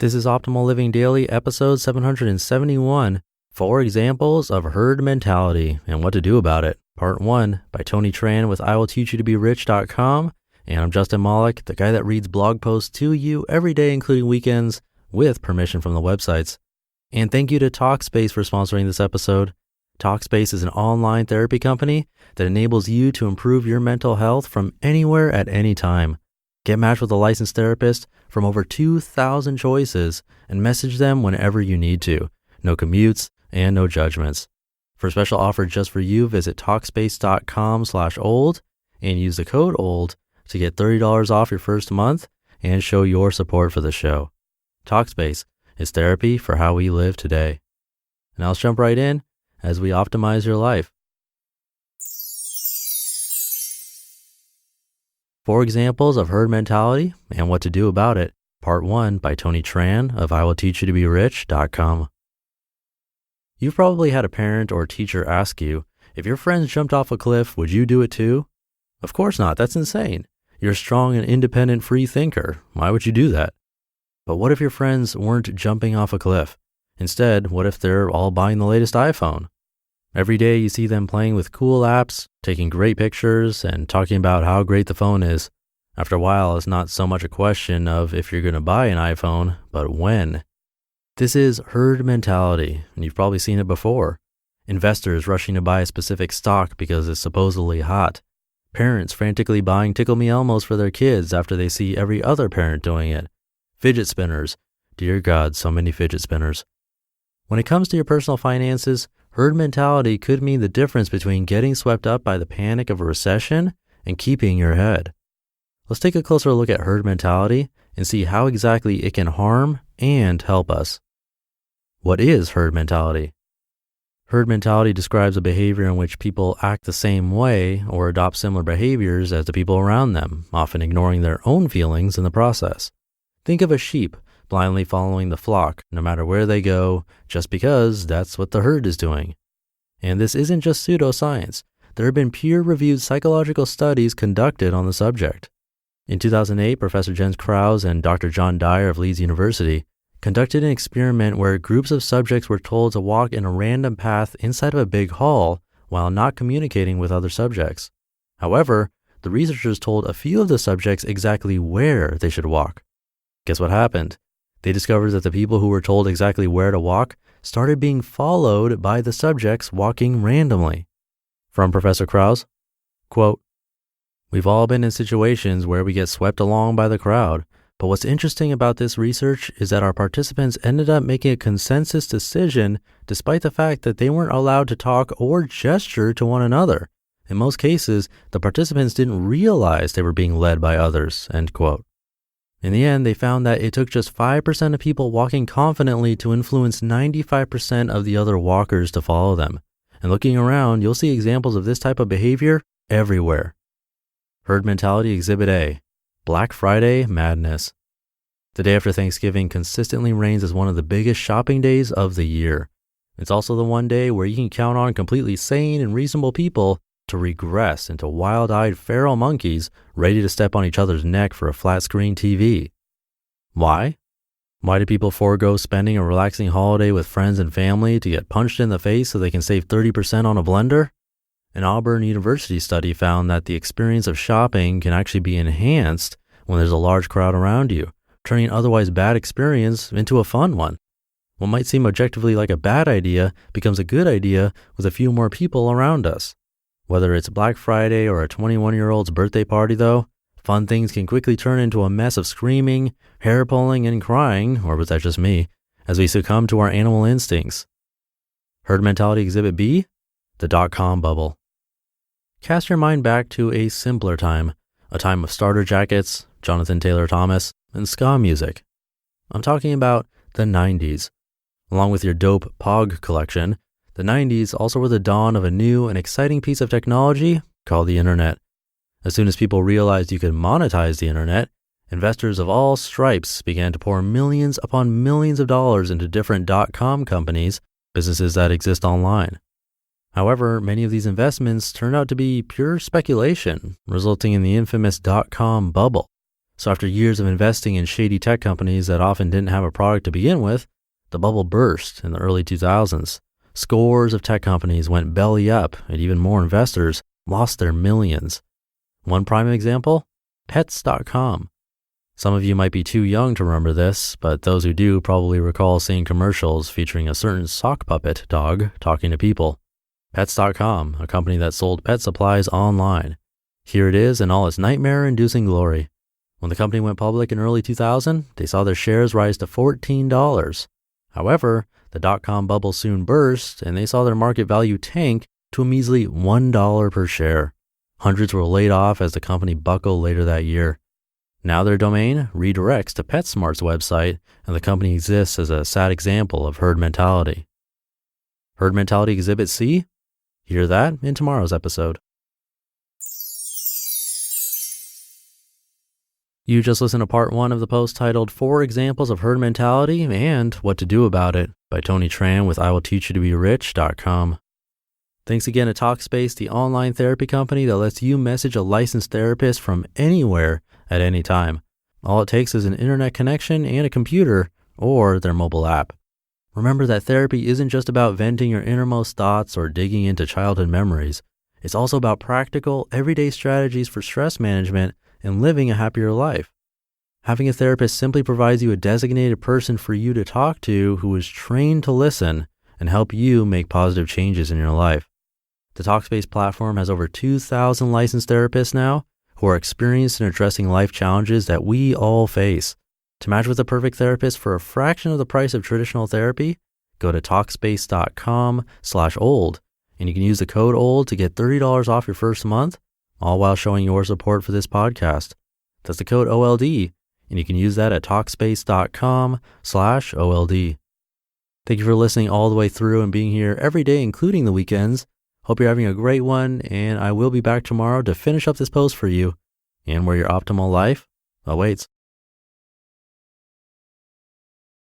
This is Optimal Living Daily, episode 771, 4 Examples of Herd Mentality and What to Do About It, Part 1 by Tony Tran with IWillTeachYouToBeRich.com. And I'm Justin Malik, the guy that reads blog posts to you every day, including weekends, with permission from the websites. And thank you to Talkspace for sponsoring this episode. Talkspace is an online therapy company that enables you to improve your mental health from anywhere at any time. Get matched with a licensed therapist from over 2,000 choices and message them whenever you need to. No commutes and no judgments. For a special offer just for you, visit Talkspace.com/old and use the code OLD to get $30 off your first month and show your support for the show. Talkspace is therapy for how we live today. Now let's jump right in as we optimize your life. 4 Examples of Herd Mentality and What to Do About It, Part 1 by Tony Tran of IWillTeachYouToBeRich.com. You've probably had a parent or teacher ask you, if your friends jumped off a cliff, would you do it too? Of course not, that's insane. You're a strong and independent free thinker. Why would you do that? But what if your friends weren't jumping off a cliff? Instead, what if they're all buying the latest iPhone? Every day you see them playing with cool apps, taking great pictures, and talking about how great the phone is. After a while, it's not so much a question of if you're going to buy an iPhone, but when. This is herd mentality, and you've probably seen it before. Investors rushing to buy a specific stock because it's supposedly hot. Parents frantically buying Tickle Me Elmos for their kids after they see every other parent doing it. Fidget spinners. Dear God, so many fidget spinners. When it comes to your personal finances, herd mentality could mean the difference between getting swept up by the panic of a recession and keeping your head. Let's take a closer look at herd mentality and see how exactly it can harm and help us. What is herd mentality? Herd mentality describes a behavior in which people act the same way or adopt similar behaviors as the people around them, often ignoring their own feelings in the process. Think of a sheep blindly following the flock, no matter where they go, just because that's what the herd is doing. And this isn't just pseudoscience. There have been peer-reviewed psychological studies conducted on the subject. In 2008, Professor Jens Krause and Dr. John Dyer of Leeds University conducted an experiment where groups of subjects were told to walk in a random path inside of a big hall while not communicating with other subjects. However, the researchers told a few of the subjects exactly where they should walk. Guess what happened? They discovered that the people who were told exactly where to walk started being followed by the subjects walking randomly. From Professor Krause, quote, "We've all been in situations where we get swept along by the crowd, but what's interesting about this research is that our participants ended up making a consensus decision despite the fact that they weren't allowed to talk or gesture to one another. In most cases, the participants didn't realize they were being led by others," end quote. In the end, they found that it took just 5% of people walking confidently to influence 95% of the other walkers to follow them. And looking around, you'll see examples of this type of behavior everywhere. Herd Mentality Exhibit A, Black Friday Madness. The day after Thanksgiving consistently reigns as one of the biggest shopping days of the year. It's also the one day where you can count on completely sane and reasonable people to regress into wild-eyed feral monkeys ready to step on each other's neck for a flat-screen TV. Why? Why do people forego spending a relaxing holiday with friends and family to get punched in the face so they can save 30% on a blender? An Auburn University study found that the experience of shopping can actually be enhanced when there's a large crowd around you, turning an otherwise bad experience into a fun one. What might seem objectively like a bad idea becomes a good idea with a few more people around us. Whether it's Black Friday or a 21-year-old's birthday party, though, fun things can quickly turn into a mess of screaming, hair pulling, and crying, or was that just me, as we succumb to our animal instincts. Herd Mentality Exhibit B, the dot-com bubble. Cast your mind back to a simpler time, a time of starter jackets, Jonathan Taylor Thomas, and ska music. I'm talking about the 90s. Along with your dope Pog collection, the 90s also were the dawn of a new and exciting piece of technology called the internet. As soon as people realized you could monetize the internet, investors of all stripes began to pour millions upon millions of dollars into different dot-com companies, businesses that exist online. However, many of these investments turned out to be pure speculation, resulting in the infamous dot-com bubble. So after years of investing in shady tech companies that often didn't have a product to begin with, the bubble burst in the early 2000s. Scores of tech companies went belly up, and even more investors lost their millions. One prime example? Pets.com. Some of you might be too young to remember this, but those who do probably recall seeing commercials featuring a certain sock puppet dog talking to people. Pets.com, a company that sold pet supplies online. Here it is in all its nightmare-inducing glory. When the company went public in early 2000, they saw their shares rise to $14. However, the dot-com bubble soon burst, and they saw their market value tank to a measly $1 per share. Hundreds were laid off as the company buckled later that year. Now their domain redirects to PetSmart's website, and the company exists as a sad example of herd mentality. Herd mentality exhibit C? Hear that in tomorrow's episode. You just listened to part 1 of the post titled 4 Examples of Herd Mentality and What to Do About It by Tony Tran with IWillTeachYouToBeRich.com. Thanks again to Talkspace, the online therapy company that lets you message a licensed therapist from anywhere at any time. All it takes is an internet connection and a computer or their mobile app. Remember that therapy isn't just about venting your innermost thoughts or digging into childhood memories. It's also about practical, everyday strategies for stress management and living a happier life. Having a therapist simply provides you a designated person for you to talk to who is trained to listen and help you make positive changes in your life. The Talkspace platform has over 2,000 licensed therapists now who are experienced in addressing life challenges that we all face. To match with the perfect therapist for a fraction of the price of traditional therapy, go to Talkspace.com/old, and you can use the code OLD to get $30 off your first month, all while showing your support for this podcast. That's the code OLD, and you can use that at Talkspace.com/OLD. Thank you for listening all the way through and being here every day, including the weekends. Hope you're having a great one, and I will be back tomorrow to finish up this post for you and where your optimal life awaits.